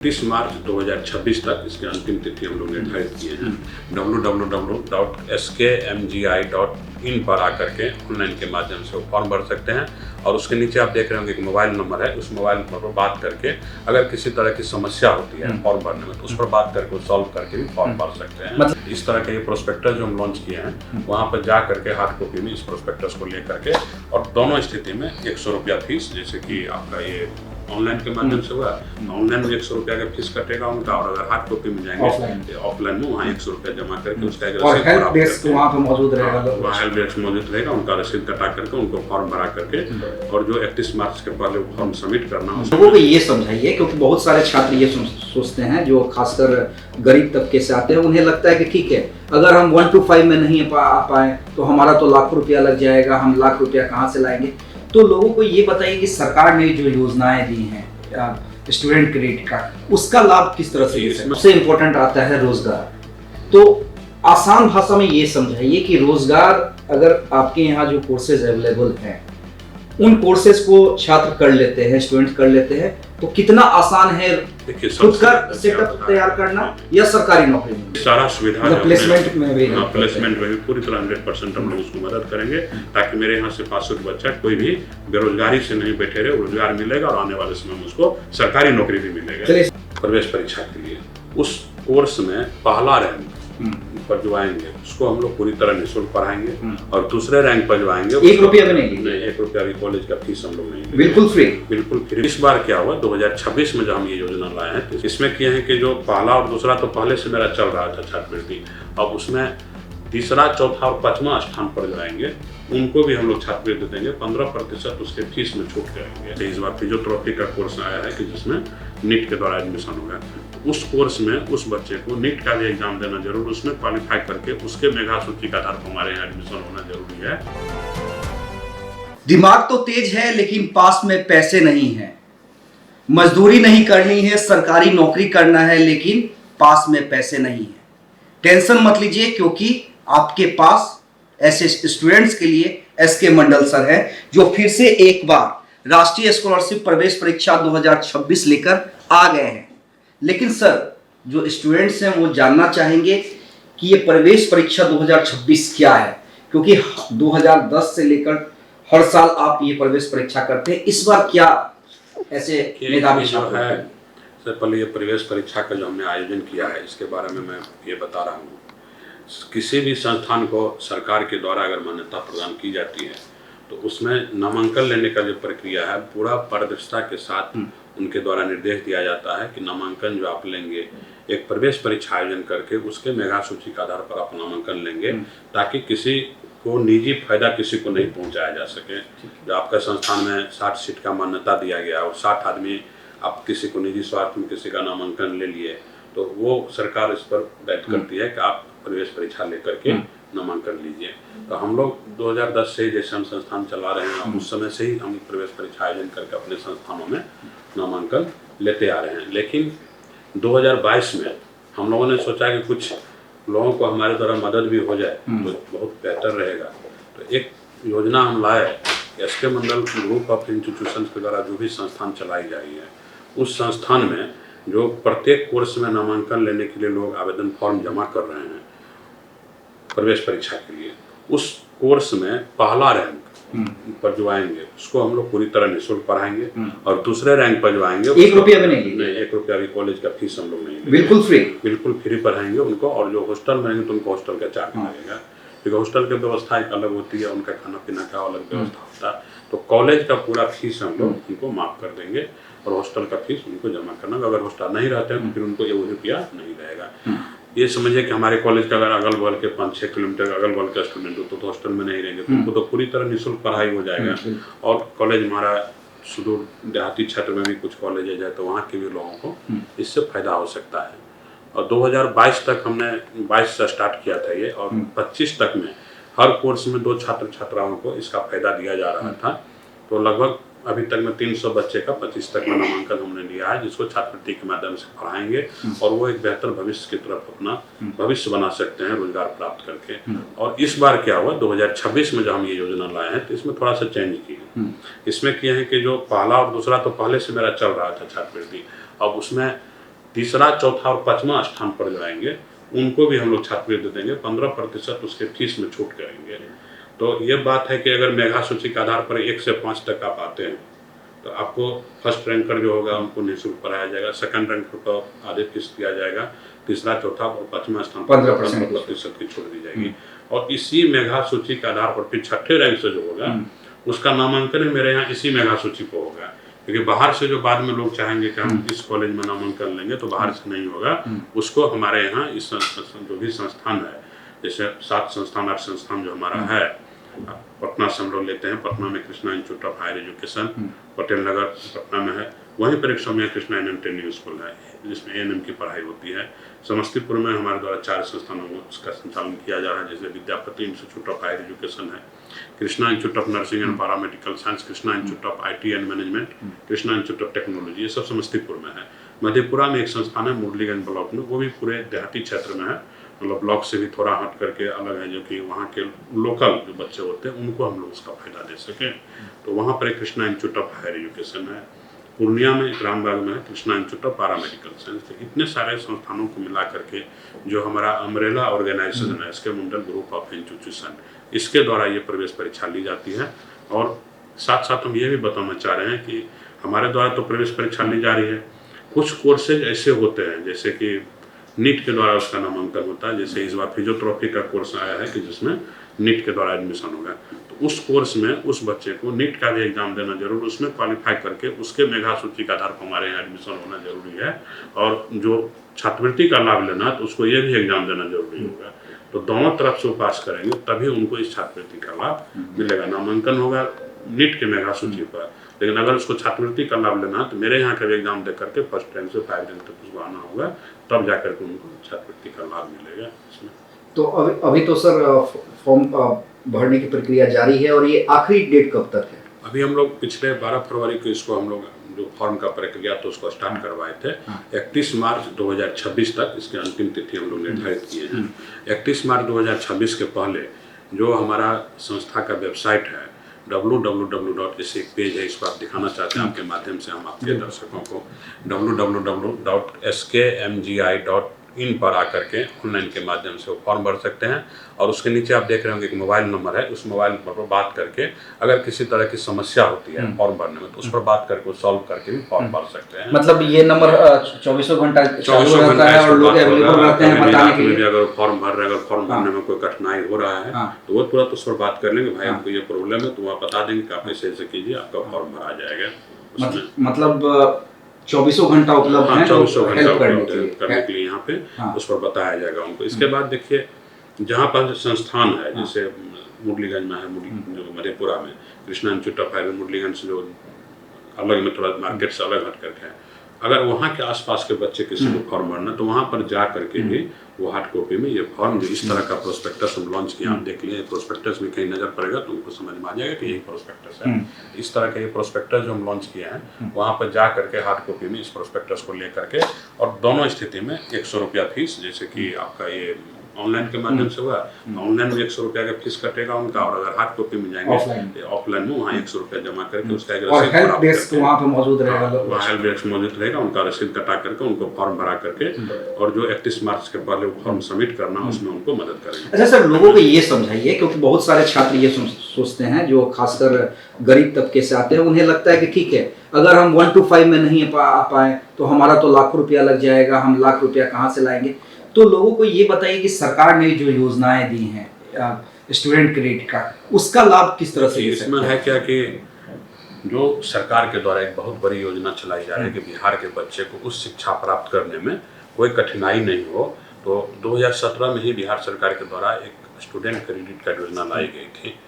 30 मार्च 2026 तक इसकी अंतिम तिथि हम लोग निर्धारित किए हैं। www.skmgi.in पर आकर के ऑनलाइन के माध्यम से वो फॉर्म भर सकते हैं और उसके नीचे आप देख रहे होंगे कि मोबाइल नंबर है, उस मोबाइल नंबर पर बात करके अगर किसी तरह की समस्या होती है फॉर्म भरने में तो उस पर बात करके वो सॉल्व करके भी फॉर्म भर सकते हैं। इस तरह के ये प्रोस्पेक्टस जो हम लॉन्च किए हैं वहाँ पर जा करके हार्ड कॉपी में इस प्रोस्पेक्टस को ले करके और दोनों स्थिति में 100 रुपया फीस, जैसे कि आपका ये ऑनलाइन के माध्यम से हुआ, ऑनलाइन में 100 रुपया का फीस कटेगा उनका, और अगर हार्ड कॉपी में जाएंगे ऑफलाइन में वहाँ 100 रुपया जमा करके उसका हेल्प डेस्क वहाँ पे मौजूद रहेगा, वहाँ हेल्प डेस्क मौजूद रहेगा, उनका रसीद कटा करके उनको फॉर्म भरा करके और जो 31 मार्च के पहले फॉर्म सबमिट करना है। लोगों को ये समझाइए, क्योंकि बहुत सारे छात्र ये सोचते हैं जो खासकर गरीब तबके से आते हैं, उन्हें लगता है कि ठीक है अगर हम 1 to 5 में नहीं आ पाए तो हमारा तो लाख रुपया लग जाएगा, हम लाख रुपया कहाँ से लाएंगे। तो लोगों को ये बताइए कि सरकार ने जो योजनाएं दी हैं स्टूडेंट क्रेडिट कार्ड, उसका लाभ किस तरह से। सबसे इम्पोर्टेंट आता है रोजगार। तो आसान भाषा में ये समझाइए कि रोजगार अगर आपके यहाँ जो कोर्सेज अवेलेबल हैं उन कोर्सेज को छात्र कर लेते हैं, स्टूडेंट कर लेते हैं, तो कितना आसान है खुद का सेटअप तैयार करना या सरकारी नौकरी में सारा सुविधा प्लेसमेंट में भी पूरी तरह 100% हम लोग उसको मदद करेंगे ताकि मेरे यहाँ से पास बच्चा कोई भी बेरोजगारी से नहीं बैठे रहे, रोजगार मिलेगा और आने वाले समय में उसको सरकारी नौकरी भी मिलेगा। प्रवेश परीक्षा के लिए उस कोर्स में पहला रैंक पर जो आएंगे उसको हम लोग पूरी तरह निःशुल्क पढ़ाएंगे और दूसरे रैंक पर जो आएंगे 1 रुपया भी नहीं, 1 रुपया भी कॉलेज का फीस हम लोग नहीं, बिल्कुल फ्री। इस बार क्या हुआ 2026 में जब हम ये योजना लाए हैं तो इसमें किए हैं कि जो पहला और दूसरा तो पहले से मेरा चल रहा था छात्रवृत्ति, अब उसमें तीसरा, चौथा और 5वां स्थान पर जो आएंगे उनको भी हम लोग छात्रवृत्ति देंगे, 15% उसके फीस में छूट करेंगे। इस बार फिजियोथेरेपी का कोर्स आया है कि जिसमें नीट के द्वारा एडमिशन होगा, उस कोर्स में उस बच्चे को नीट का भी एग्जाम देना जरूर, उसमें क्वालिफाई करके उसके मेधा सूची का आधार पर हमारे यहाँ एडमिशन होना जरूरी है। दिमाग तो तेज है लेकिन पास में पैसे नहीं है, मजदूरी नहीं करनी है, सरकारी नौकरी करना है लेकिन पास में पैसे नहीं है। टेंशन मत लीजिए, क्योंकि आपके पास ऐसे स्टूडेंट्स के लिए एसके मंडल सर है जो फिर से एक बार राष्ट्रीय स्कॉलरशिप प्रवेश परीक्षा 2026 लेकर आ गए हैं। लेकिन सर जो स्टूडेंट्स हैं वो जानना चाहेंगे कि ये प्रवेश परीक्षा 2026 क्या है, क्योंकि 2010 से लेकर हर साल आप ये प्रवेश परीक्षा करते हैं, इस बार क्या ऐसे मेधावी छात्र है। सर पहले ये प्रवेश परीक्षा का जो हमने आयोजन किया है इसके बारे में मैं ये बता रहा हूँ। किसी भी संस्थान को सरकार के द्वारा अगर मान्यता प्रदान की जाती है तो उसमें नामांकन लेने का जो प्रक्रिया है पूरा पारदर्शिता के साथ उनके द्वारा निर्देश दिया जाता है कि नामांकन जो आप लेंगे एक प्रवेश परीक्षा आयोजन करके उसके मेधा सूची के आधार पर आप नामांकन लेंगे ताकि किसी को निजी फायदा किसी को नहीं पहुंचाया जा सके। जो आपका संस्थान में 60 सीट का मान्यता दिया गया और 60 आदमी आप किसी को निजी स्वार्थ में किसी का नामांकन ले लिए तो वो सरकार इस पर दायित्व करती है कि आप प्रवेश परीक्षा लेकर के नामांकन लीजिए। तो हम लोग 2010 से जैसे हम संस्थान चला रहे हैं उस समय से ही हम प्रवेश परीक्षा आयोजन करके अपने संस्थानों में नामांकन लेते आ रहे हैं। लेकिन 2022 में हम लोगों ने सोचा कि कुछ लोगों को हमारे द्वारा मदद भी हो जाए तो बहुत बेहतर रहेगा। तो एक योजना हम लाए, SK Mandal group of institutions के द्वारा जो भी संस्थान चलाई जा रही है उस संस्थान में जो प्रत्येक कोर्स में नामांकन लेने के लिए लोग आवेदन फॉर्म जमा कर रहे हैं प्रवेश परीक्षा के लिए, उस कोर्स में पहला रैंक पर जो आएंगे उसको हम लोग पूरी तरह निःशुल्क पढ़ाएंगे और दूसरे रैंक पर जो आएंगे 1 रुपया भी नहीं, 1 रुपया भी कॉलेज का फीस हम लोग नहीं, बिल्कुल फ्री पढ़ाएंगे उनको। और जो हॉस्टल में रहेंगे तो उनको हॉस्टल का चार्ज लगेगा, क्योंकि हॉस्टल की व्यवस्था एक अलग होती है, उनका खाना पीना का अलग व्यवस्था होता है। तो कॉलेज का पूरा फीस हम लोग उनको माफ कर देंगे और हॉस्टल का फीस उनको जमा करना। अगर हॉस्टल नहीं रहते हैं तो फिर उनको 1 रुपया नहीं रहेगा। ये समझिए कि हमारे कॉलेज का अगर अगल बगल के 5-6 किलोमीटर अगल बगल का स्टूडेंट हो तो हॉस्टल में नहीं रहेंगे तो उनको तो पूरी तरह निःशुल्क पढ़ाई हो जाएगा। और कॉलेज हमारा सुदूर देहाती क्षेत्र में भी कुछ कॉलेज है तो वहाँ के भी लोगों को इससे फायदा हो सकता है। और 2022 तक हमने 22 से स्टार्ट किया था ये, और 25 तक में हर कोर्स में 2 छात्र छात्राओं को इसका फायदा दिया जा रहा था। तो लगभग अभी तक में 300 बच्चे का 25 तक में नामांकन हमने लिया है, जिसको छात्रवृत्ति के माध्यम से पढ़ाएंगे और वो एक बेहतर भविष्य की तरफ अपना भविष्य बना सकते हैं रोजगार प्राप्त करके। और इस बार क्या हुआ 2026 में जब हम ये योजना लाए हैं तो इसमें थोड़ा सा चेंज किए। इसमें किए हैं कि जो पहला और दूसरा तो पहले से मेरा चल रहा था छात्रवृत्ति, अब उसमें तीसरा, चौथा और पाँचवां स्थान पर जो आएंगे उनको भी हम लोग छात्रवृत्ति देंगे, 15% उसके फीस में छूट करेंगे। तो ये बात है कि अगर मेधा सूची के आधार पर 1 से 5 तक आप आते हैं तो आपको फर्स्ट रैंकर जो होगा उनको निःशुल्क पढ़ाया जाएगा, सेकंड रैंकर को आधे फीस दिया जाएगा, तीसरा, चौथा और पाँचवां स्थान पर 15% की छूट दी जाएगी। और इसी मेधा सूची के आधार पर फिर छठे रैंक से जो होगा उसका नामांकन मेरे यहाँ इसी मेधा सूची पर होगा, क्योंकि बाहर से जो बाद में लोग चाहेंगे कि हम इस कॉलेज में नामांकन लेंगे तो बाहर से नहीं होगा, उसको हमारे यहाँ इस जो भी संस्थान है, जैसे 7 संस्थान 8 संस्थान जो हमारा है, पटना से हम लोग लेते हैं, पटना में Krishna institute of higher education, Patel Nagar Patna में है, वहीं पर एक Saumya Krishna Indian training school है जिसमें ANM की पढ़ाई होती है। समस्तीपुर में हमारे द्वारा 4 संस्थानों में उसका संचालन किया जा रहा है, जैसे Vidyapati institute of higher education है, Krishna institute of nursing and paramedical science, Krishna institute of IT and management, Krishna institute of technology, ये सब समस्तीपुर में है। मधेपुरा में एक संस्थान है मुरलीगंज ब्लॉक में, वो भी पूरे देहाती क्षेत्र में है, मतलब ब्लॉक से भी थोड़ा हट करके अलग है, जो कि वहाँ के लोकल जो बच्चे होते हैं उनको हम लोग उसका फायदा दे सकें। तो वहाँ पर एक Krishna institute of higher education है, पूर्णिया में एक रामबाग में है Krishna institute of paramedical science. तो इतने सारे संस्थानों को मिला करके जो हमारा अम्ब्रेला ऑर्गेनाइजेशन है, SK Mandal group of institution, इसके द्वारा ये प्रवेश परीक्षा ली जाती है। और साथ साथ हम ये भी बताना चाह रहे हैं कि हमारे द्वारा तो प्रवेश परीक्षा ली जा रही है, कुछ कोर्सेज ऐसे होते हैं जैसे कि नीट के द्वारा उसका नामांकन होता है, जैसे इस बार फिजियोथेरेपी का कोर्स आया है कि जिसमें नीट के द्वारा एडमिशन होगा, तो उस कोर्स में उस बच्चे को नीट का भी एग्जाम देना जरूर, उसमें क्वालिफाई करके उसके मेधा सूची के आधार पर हमारे यहाँ एडमिशन होना जरूरी है। और जो छात्रवृत्ति का लाभ लेना है तो उसको ये भी एग्जाम देना जरूरी होगा। तो दोनों तरफ से वो पास करेंगे तभी उनको इस छात्रवृत्ति का लाभ मिलेगा। नामांकन होगा नीट के मेधा सूची पर, लेकिन अगर उसको छात्रवृत्ति का लाभ लेना है तो मेरे यहाँ का भी एग्जाम दे करके फर्स्ट रैंक से 5 रैंक तक उसको आना होगा, तब जाकर के उनको छात्रवृत्ति का लाभ मिलेगा इसमें। तो अभी तो सर फॉर्म भरने की प्रक्रिया जारी है और ये आखिरी डेट कब तक है? अभी हम लोग पिछले 12 फरवरी को इसको हम लोग जो फॉर्म का प्रक्रिया तो उसको स्टार्ट करवाए थे। 31 मार्च 2026 तक इसकी अंतिम तिथि हम लोग निर्धारित किए हैं। 31 मार्च 2026 के पहले जो हमारा संस्था का वेबसाइट है www. जैसे एक पेज है, इसको आप दिखाना चाहते हैं आपके माध्यम से हम आपके दर्शकों को, www.skmgi.in पर आकर के ऑनलाइन के माध्यम से वो फॉर्म भर सकते हैं। और उसके नीचे आप देख रहे होंगे एक मोबाइल नंबर है, उस मोबाइल नंबर पर बात करके अगर किसी तरह की समस्या होती है फॉर्म भरने में तो उस पर बात करके सॉल्व करके भी फॉर्म भर सकते हैं। मतलब ये नंबर 24 घंटा रहता है और लोग अवेलेबल रहते हैं बताने के लिए। अगर फॉर्म भर रहे हैं, अगर फॉर्म भरने में कोई कठिनाई हो रहा है तो वो तुरंत उस पर बात कर लेंगे, भाई हमको ये प्रॉब्लम है, तो वो बता देंगे कि आप ऐसे ऐसे कीजिए, आपका फॉर्म भरा जाएगा। मतलब 24 घंटा उपलब्ध है, 24 घंटा करने के लिए यहाँ पे उस पर बताया जाएगा उनको। इसके बाद देखिए जहाँ पर संस्थान है, जैसे मुरलीगंज में है, जो मधेपुरा में Krishna institute of higher Murliganj से जो अलग में थोड़ा मार्केट से अलग हट करके है, अगर वहाँ के आसपास के बच्चे किसी को फॉर्म भरना तो वहाँ पर जा करके भी वो हार्ड कॉपी में ये फॉर्म जो इस तरह का प्रोस्पेक्टस हम लॉन्च किया, आप देख लिए प्रोस्पेक्टस में कहीं नजर पड़ेगा तो उनको समझ में आ जाएगा कि यही प्रोस्पेक्टस है। इस तरह का ये प्रोस्पेक्टस जो हम लॉन्च किए हैं वहाँ पर जा करके हार्ड कॉपी में इस प्रोस्पेक्टस को ले करके, और दोनों स्थिति में 100 रुपया फीस, जैसे कि आपका ये ऑनलाइन के माध्यम से हुआ, ऑनलाइन में 100 रुपया का फीस कटेगा उनका, और अगर हार्ड कॉपी में जाएंगे ऑफलाइन में वहाँ 100 रुपया जमा करके उसका एक रसीद हेल्प डेस्क वहाँ पे मौजूद रहेगा, वहाँ हेल्प डेस्क मौजूद रहेगा, उनका रसीद कटा करके उनको फॉर्म भरा करके और जो 31 मार्च के पहले वो फॉर्म सबमिट करना उसमें उनको मदद करेंगे। अच्छा सर, लोगों को ये समझाइए, क्योंकि बहुत सारे छात्र ये सोचते हैं जो खासकर गरीब तबके से आते हैं, उन्हें लगता है कि ठीक है अगर हम 1 to 5 में नहीं आ पाए तो हमारा तो लाखों रुपया लग जाएगा, हम लाख रुपया कहाँ से लाएंगे। तो लोगों को ये बताइए कि सरकार ने जो योजनाएं दी हैं स्टूडेंट क्रेडिट कार्ड, उसका लाभ किस तरह से ले सकते हैं? इसमें है क्या कि जो सरकार के द्वारा एक बहुत बड़ी योजना चलाई जा रही है कि बिहार के बच्चे को उच्च शिक्षा प्राप्त करने में कोई कठिनाई नहीं हो। तो 2017 में ही बिहार सरकार के द्वारा एक स्टूडेंट क्रेडिट कार्ड योजना लाई गई थी।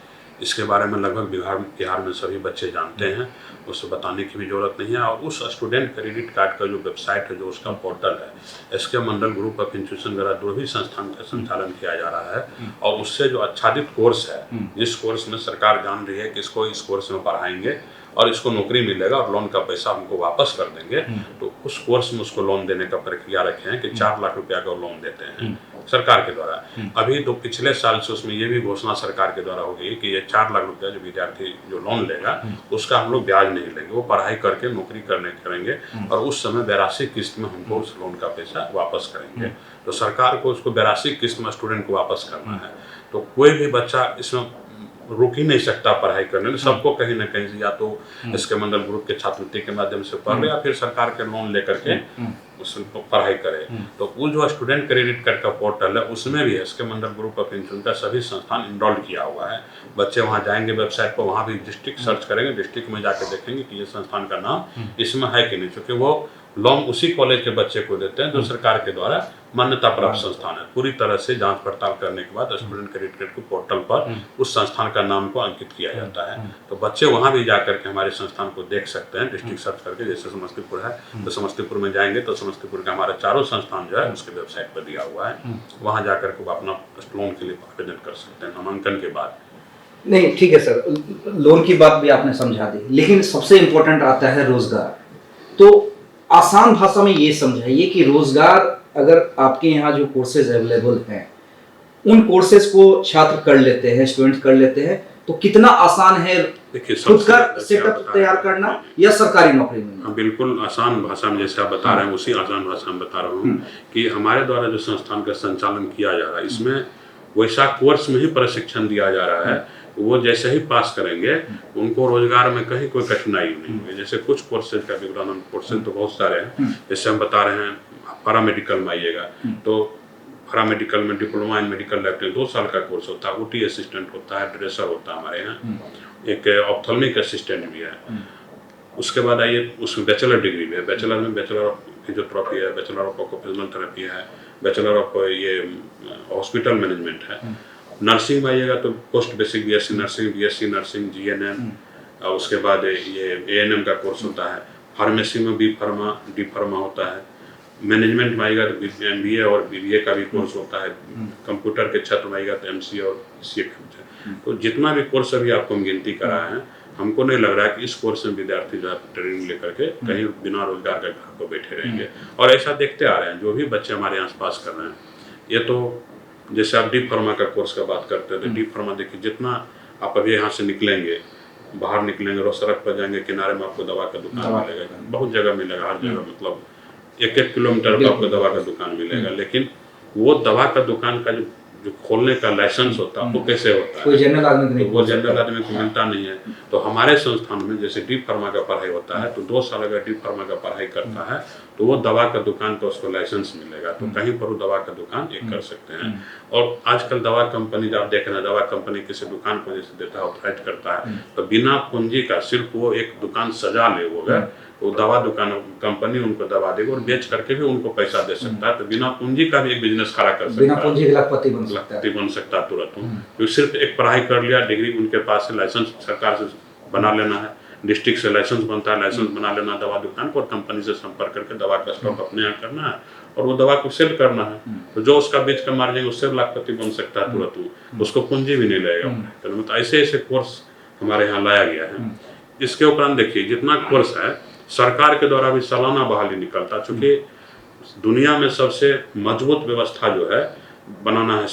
इसके बारे में लगभग बिहार में सभी बच्चे जानते हैं, उससे बताने की भी जरूरत नहीं है। और उस स्टूडेंट क्रेडिट कार्ड का जो वेबसाइट है, जो उसका पोर्टल है, SK Mandal group of institution द्वारा जो भी संस्थान का संचालन किया जा रहा है, और उससे जो आच्छादित कोर्स है, जिस कोर्स में सरकार जान रही है कि इसको इस कोर्स में पढ़ाएंगे और इसको नौकरी मिलेगा और लोन का पैसा हमको वापस कर देंगे, तो उस कोर्स में उसको लोन देने का प्रक्रिया रखे हैं कि 4 लाख रुपया का लोन देते हैं। सरकार के द्वारा। अभी तो पिछले साल से उसमें ये भी घोषणा सरकार के द्वारा हो गई कि ये 4 लाख रुपया जो विद्यार्थी जो लोन लेगा उसका हम लोग ब्याज नहीं लेंगे, वो पढ़ाई करके नौकरी करेंगे और उस समय 82 किस्त में हमको उस लोन का पैसा वापस करेंगे। तो सरकार को उसको 82 किस्त में स्टूडेंट को वापस करना है। तो कोई भी बच्चा इसमें रुक ही नहीं सकता पढ़ाई करने में, सबको कहीं ना कहीं या तो इसके मंडल ग्रुप के छात्रवृत्ति के माध्यम से पढ़ ले या फिर सरकार के लोन लेकर के उसमें पढ़ाई करे। तो वो जो स्टूडेंट क्रेडिट कार्ड का पोर्टल है उसमें भी इसके मंडल ग्रुप ऑफ इंस्टीट्यूट का सभी संस्थान इनरोल किया हुआ है। बच्चे वहाँ जाएंगे वेबसाइट पर, वहाँ भी डिस्ट्रिक्ट सर्च करेंगे, डिस्ट्रिक्ट में जाकर देखेंगे कि ये संस्थान का नाम इसमें है कि नहीं, क्योंकि वो लोन उसी कॉलेज के बच्चे को देते हैं जो सरकार के द्वारा मान्यता प्राप्त संस्थान है। पूरी तरह से जांच पड़ताल करने के बाद स्टूडेंट क्रेडिट कार्ड के पोर्टल पर उस संस्थान का नाम को अंकित किया जाता है। तो बच्चे वहां भी जाकर के हमारे संस्थान को देख सकते हैं, डिस्ट्रिक्ट सर्च करके। जैसे समस्तीपुर है तो समस्तीपुर में जाएंगे तो समस्तीपुर का हमारा चारों संस्थान जो है उसके वेबसाइट पर दिया हुआ है, वहां जाकर के वो अपना लोन के लिए आवेदन कर सकते हैं नामांकन के बाद। नहीं ठीक है सर, लोन की बात भी आपने समझा दी, लेकिन सबसे इम्पोर्टेंट आता है रोजगार। तो आसान भाषा में ये समझाइए कि रोजगार अगर आपके यहाँ जो कोर्सेज अवेलेबल हैं उन कोर्सेज को छात्र कर लेते हैं, स्टूडेंट कर लेते हैं, तो कितना आसान है खुद का सेटअप तैयार करना या सरकारी नौकरी में? बिल्कुल आसान भाषा में जैसे आप बता रहे हैं उसी आसान भाषा में बता रहा हूँ कि हमारे द्वारा जो संस्थान का संचालन किया जा रहा है इसमें वैसा कोर्स में ही प्रशिक्षण दिया जा रहा है। वो जैसे ही पास करेंगे उनको रोजगार में कहीं कोई कठिनाई नहीं होगी। जैसे कुछ कोर्सेज का विवरण, कोर्सेज तो बहुत सारे हैं, जैसे हम बता रहे हैं पैरामेडिकल में आइएगा तो पैरामेडिकल में डिप्लोमा इन मेडिकल लैब 2 साल का कोर्स होता है, OT असिस्टेंट होता है, ड्रेसर होता है हमारे यहाँ, एक ऑप्थेल्मिक असिस्टेंट भी है। उसके बाद आइए उसमें बैचलर डिग्री भी है, बैचलर में बैचलर ऑफ फिजियोथेरेपी है, बैचलर ऑफ ऑक्यूपेशनल थेरेपी है, बैचलर ऑफ ये हॉस्पिटल मैनेजमेंट है। नर्सिंग में आइएगा तो post basic BSc nursing, BSc nursing, GNM, और उसके बाद ये ANM का कोर्स होता है। फार्मेसी में B फार्मा, D फार्मा होता है। मैनेजमेंट में आएगा तो MBA और BBA का भी कोर्स होता है। कंप्यूटर के क्षेत्र में आएगा तो MCA और CA का। तो जितना भी कोर्स अभी आपको हम गिनती करा है, हमको नहीं लग रहा है कि इस कोर्स में विद्यार्थी जो है ट्रेनिंग लेकर के कहीं बिना रोजगार के घर को बैठे रहेंगे। और ऐसा देखते आ रहे हैं जो भी बच्चे हमारे यहाँ पास कर रहे हैं। ये तो जैसे आप D फार्मा का कोर्स का बात करते हैं तो D फार्मा देखिए, जितना आप अभी यहाँ से निकलेंगे, बाहर निकलेंगे, रोज सड़क पर जाएंगे, किनारे में आपको दवा का दुकान मिलेगा, बहुत जगह मिलेगा, हर जगह, मतलब 1-1 किलोमीटर पर आपको दवा का दुकान मिलेगा। लेकिन वो दवा का दुकान का जो खोलने का लाइसेंस होता है वो कैसे होता है? कोई जनरल आदमी नहीं, वो जनरल आदमी को मिलता नहीं है। तो हमारे संस्थान में जैसे D फार्मा का पढ़ाई होता है तो 2 साल अगर D फार्मा का पढ़ाई करता है तो वो दवा का दुकान का उसको लाइसेंस मिलेगा, तो कहीं पर वो दवा का दुकान एक कर सकते हैं। और आजकल दवा कंपनी जो आप देख रहे हैं, दवा कंपनी किसी दुकान को जैसे देता है, ऑथराइज करता है, तो बिना पूंजी का सिर्फ वो एक दुकान सजा ले होगा, वो दवा दुकान कंपनी उनको दवा देगी और बेच करके भी उनको पैसा दे सकता है। तो बिना पूंजी का भी एक बिजनेस खड़ा कर सकता है, बिना पूंजी के लखपति बन सकता है तुरंत। तो सिर्फ एक पढ़ाई कर लिया, डिग्री उनके पास है, लाइसेंस सरकार से बना लेना है, डिस्ट्रिक्ट से लाइसेंस बनता है, लाइसेंस बना लेना दवा दुकान को और कंपनी से संपर्क करके दवा का स्टॉक अपने यहाँ करना है और वो दवा को सेल करना है। तो जो उसका बेच का मार्जिन उससे लाखपति बन सकता है तुरंत, उसको पूंजी भी नहीं लगेगा। तो ऐसे ऐसे कोर्स हमारे यहाँ लाया गया है। इसके उपरांत देखिए जितना कोर्स है सरकार के द्वारा भी सालाना बहाली निकलता, चूंकि दुनिया में सबसे मजबूत व्यवस्था जो है बनाना है,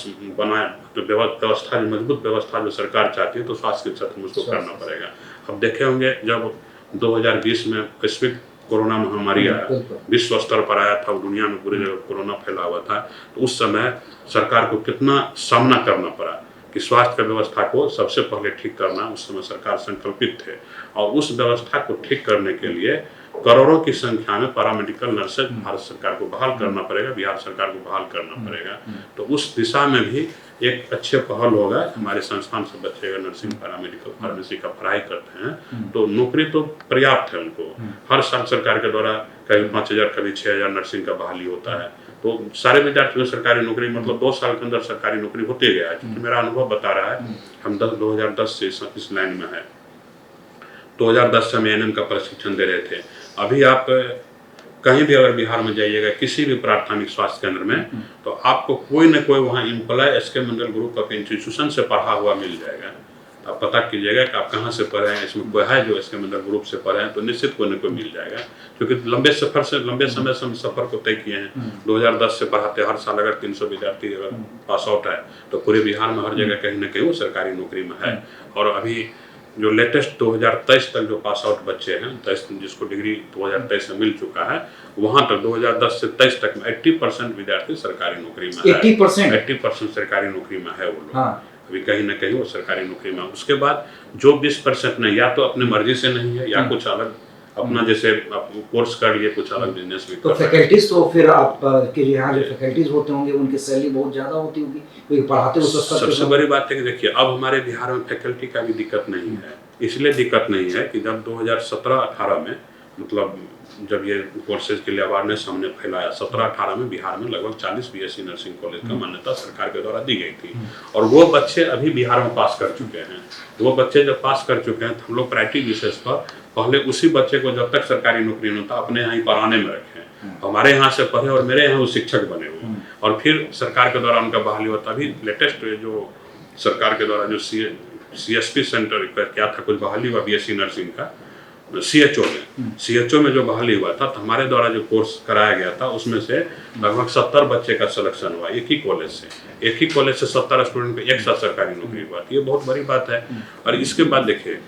तो व्यवस्था जो मजबूत व्यवस्था जो सरकार चाहती है तो स्वास्थ्य के क्षेत्र में उसको करना पड़ेगा। अब देखे होंगे जब 2020 में वैश्विक कोरोना महामारी आया, विश्व स्तर पर आया था, दुनिया में पूरी जगह कोरोना फैला हुआ था, तो उस समय सरकार को कितना सामना करना पड़ा कि स्वास्थ्य व्यवस्था को सबसे पहले ठीक करना। उस समय सरकार संकल्पित थे और उस व्यवस्था को ठीक करने के लिए करोड़ों की संख्या में पैरामेडिकल नर्सेज भारत सरकार को बहाल करना पड़ेगा, बिहार सरकार को बहाल करना पड़ेगा। तो उस दिशा में भी एक अच्छे पहल होगा। हमारे संस्थान से बच्चे अगर नर्सिंग, पैरामेडिकल, फार्मेसी का पढ़ाई करते हैं तो नौकरी तो पर्याप्त है उनको। हर साल सरकार के द्वारा कभी 5000 कभी 6000 नर्सिंग का बहाली होता है। तो सारे विद्यार्थियों को सरकारी नौकरी, मतलब 2 साल के अंदर सरकारी नौकरी होते गया है। क्योंकि मेरा अनुभव बता रहा है, हम 2010 से इस लाइन में है। 2010 से हम ANM का प्रशिक्षण दे रहे थे। अभी आप कहीं भी अगर बिहार में जाइएगा किसी भी प्राथमिक स्वास्थ्य केंद्र में, तो आपको कोई न कोई वहाँ employ SK Mandal group of institution से पढ़ा हुआ मिल जाएगा। आप पता कीजिएगा कि आप कहाँ से पढ़े हैं, इसमें कोई है जो इसके अंदर ग्रुप से पढ़े हैं तो निश्चित कोई न कोई मिल जाएगा, क्योंकि लंबे समय से हम सफ़र को तय किए हैं। 2010 से पढ़ाते, हर साल अगर 300 विद्यार्थी अगर पास आउट है तो पूरे बिहार में हर जगह कहीं ना कहीं वो सरकारी नौकरी में है। और अभी जो लेटेस्ट 2023 तक जो पास आउट बच्चे हैं, 23 जिसको डिग्री 2023 में मिल चुका है, वहाँ तक 2010 से 23 तक में 80% विद्यार्थी सरकारी नौकरी में है। 80% सरकारी नौकरी में है वो लोग। अभी कहीं ना कहीं वो सरकारी नौकरी में। उसके बाद जो 20% नहीं, या तो अपने मर्जी से नहीं है या कुछ अलग अपना जैसे आप कोर्स कर लिए, कुछ अलग बिजनेस भी तो फैकल्टीज तो फिर आप के यहाँ जो फैकल्टीज होते होंगे उनकी सैलरी बहुत ज़्यादा होती होगी, क्योंकि पढ़ाते उस स्तर पे। सबसे बड़ी बात है कि देखिए अब हमारे बिहार में फैकल्टी का भी दिक्कत नहीं है। इसलिए दिक्कत नहीं है कि जब 2017-18 में, मतलब जब ये कोर्सेज के लिए अवेयरनेस हमने फैलाया, 17-18 में बिहार में लगभग 40 बीएससी नर्सिंग कॉलेज का मान्यता सरकार के द्वारा दी गई थी। और वो बच्चे अभी बिहार में पास कर चुके हैं। वो बच्चे जब पास कर चुके हैं तो हम लोग प्रायोरिटी बेसिस पर पहले उसी बच्चे को जब तक सरकारी नौकरी नहीं होता अपने यहाँ ही पढ़ाने में रखें। हमारे यहाँ से पढ़े और मेरे यहाँ वो शिक्षक बने हुए, और फिर सरकार के द्वारा उनका बहाली होता। अभी लेटेस्ट जो सरकार के द्वारा जो CSP सेंटर क्या था, कुछ बहाली हुआ बीएससी नर्सिंग का CHO में जो बहाली हुआ था, तो हमारे द्वारा जो कोर्स कराया गया था उसमें से लगभग 70 बच्चे का सिलेक्शन हुआ। एक ही कॉलेज से 70 स्टूडेंट को एक साथ सरकारी नौकरी हुआ। ये बहुत बड़ी बात है। और इसके बाद देखिए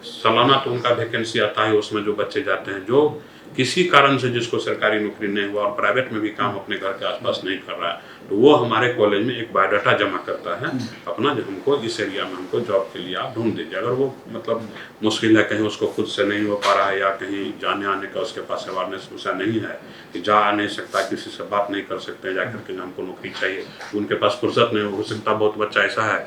सालाना तो उनका वैकेंसी आता है, उसमें जो बच्चे जाते हैं जो किसी कारण से जिसको सरकारी नौकरी नहीं हुआ और प्राइवेट में भी काम अपने घर के आसपास नहीं कर रहा है, तो वो हमारे कॉलेज में एक बायोडाटा जमा करता है अपना, जो हमको इस एरिया में हमको जॉब के लिए आप ढूंढ दीजिए। अगर वो मतलब मुश्किल है, कहीं उसको खुद से नहीं हो पा रहा है या कहीं जाने आने का उसके पास अवेयरनेस वैसा नहीं है कि जा नहीं सकता, किसी से बात नहीं कर सकते जा करके हमको नौकरी चाहिए, उनके पास फुर्सत नहीं हो सकता। बहुत बच्चा ऐसा है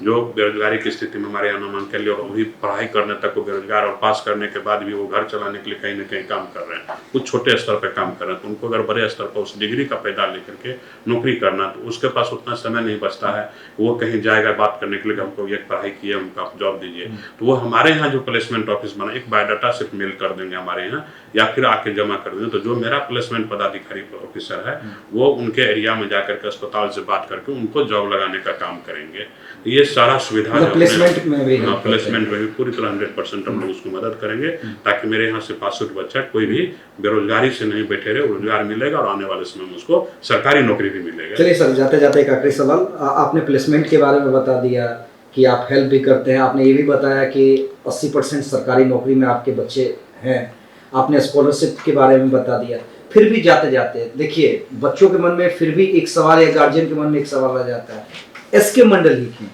जो बेरोजगारी की स्थिति में हमारे यहाँ नामांकन के लिए, और वही पढ़ाई करने तक वो बेरोजगार, और पास करने के बाद भी वो घर चलाने के लिए कहीं ना कहीं काम कर रहे हैं, कुछ छोटे स्तर पर काम कर रहे हैं। तो उनको अगर बड़े स्तर पर उस डिग्री का पैदा लेकर के नौकरी करना, तो उसके पास उतना समय नहीं बचता है। वो कहीं जाएगा बात करने के लिए हमको ये पढ़ाई की है, हमको आप जॉब दीजिए। तो वो हमारे यहाँ जो प्लेसमेंट ऑफिस बना, एक बायोडाटा सिर्फ मेल कर देंगे हमारे यहाँ या फिर आके जमा कर देंगे। तो जो मेरा प्लेसमेंट पदाधिकारी ऑफिसर है वो उनके एरिया में जाकर के अस्पताल से बात करके उनको जॉब लगाने का काम करेंगे। ये सारा सुविधा प्लेसमेंट में भी पूरी तरह 100% हम लोग उसको मदद करेंगे, ताकि मेरे यहाँ से पास आउट बच्चा कोई भी बेरोजगारी से नहीं बैठे रहे, रोजगार मिलेगा और आने वाले समय में उसको सरकारी नौकरी भी मिलेगा। चलिए सर, जाते जाते एक आखिरी सवाल, आपने प्लेसमेंट के बारे में बता दिया कि आप हेल्प भी करते हैं, आपने ये भी बताया कि 80% सरकारी नौकरी में आपके बच्चे हैं, आपने स्कॉलरशिप के बारे में बता दिया। फिर भी जाते जाते देखिए बच्चों के मन में फिर भी एक सवाल या गार्जियन के मन में एक सवाल आ जाता है, SK मंडल ही क्यों?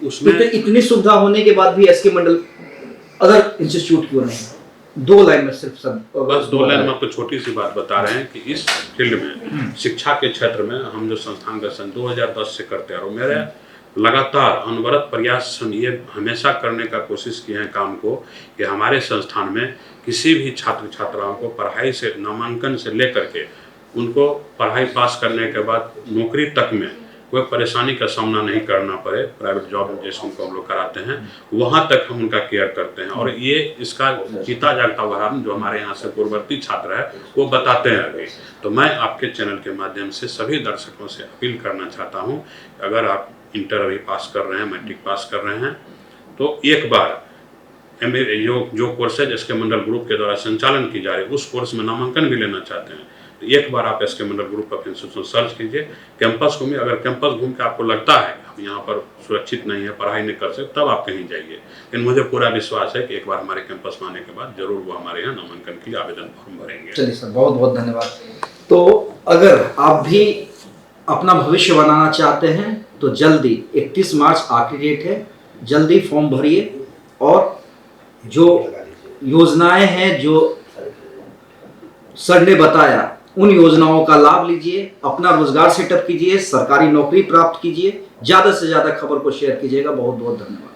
उसमें इतनी सुविधा होने के बाद भी SK मंडल अदर इंस्टीट्यूट क्यों नहीं? 2 लाइन में सिर्फ सब, बस 2 लाइन में आपको छोटी सी बात बता रहे हैं कि इस फील्ड में शिक्षा के क्षेत्र में हम जो संस्थान का सन 2010 से करते हैं, और मेरे लगातार अनवरत प्रयास हम ये हमेशा करने का कोशिश किए हैं काम को, कि हमारे संस्थान में किसी भी छात्र छात्राओं को पढ़ाई से, नामांकन से लेकर के उनको पढ़ाई पास करने के बाद नौकरी तक में कोई परेशानी का सामना नहीं करना पड़े। प्राइवेट जॉब जैसे उनको हम लोग कराते हैं, वहाँ तक हम उनका केयर करते हैं। और ये इसका जीता जागता उदाहरण जो हमारे यहाँ से पूर्ववर्ती छात्र है वो बताते हैं अभी। तो मैं आपके चैनल के माध्यम से सभी दर्शकों से अपील करना चाहता हूँ, अगर आप इंटर अभी पास कर रहे हैं, मैट्रिक पास कर रहे हैं, तो एक बार जो कोर्सेज SK मंडल ग्रुप के द्वारा संचालन की जा रही है उस कोर्स में नामांकन भी लेना चाहते हैं, तो एक बार आप SK Mandal group of institution search कीजिए, कैंपस घूमिए। अगर कैंपस घूम के आपको लगता है कि हम यहाँ पर सुरक्षित नहीं है, पढ़ाई नहीं कर सकते, तब आप कहीं जाइए। लेकिन मुझे पूरा विश्वास है कि एक बार हमारे कैंपस में आने के बाद जरूर वो हमारे यहाँ नामांकन के लिए आवेदन फॉर्म भरेंगे। चलिए सर, बहुत बहुत धन्यवाद। तो अगर आप भी अपना भविष्य बनाना चाहते हैं तो जल्दी 31 मार्च आखिरी डेट है, जल्दी फॉर्म भरिए और जो योजनाएं हैं जो सर ने बताया उन योजनाओं का लाभ लीजिए, अपना रोजगार सेटअप कीजिए, सरकारी नौकरी प्राप्त कीजिए। ज़्यादा से ज़्यादा खबर को शेयर कीजिएगा। बहुत बहुत धन्यवाद।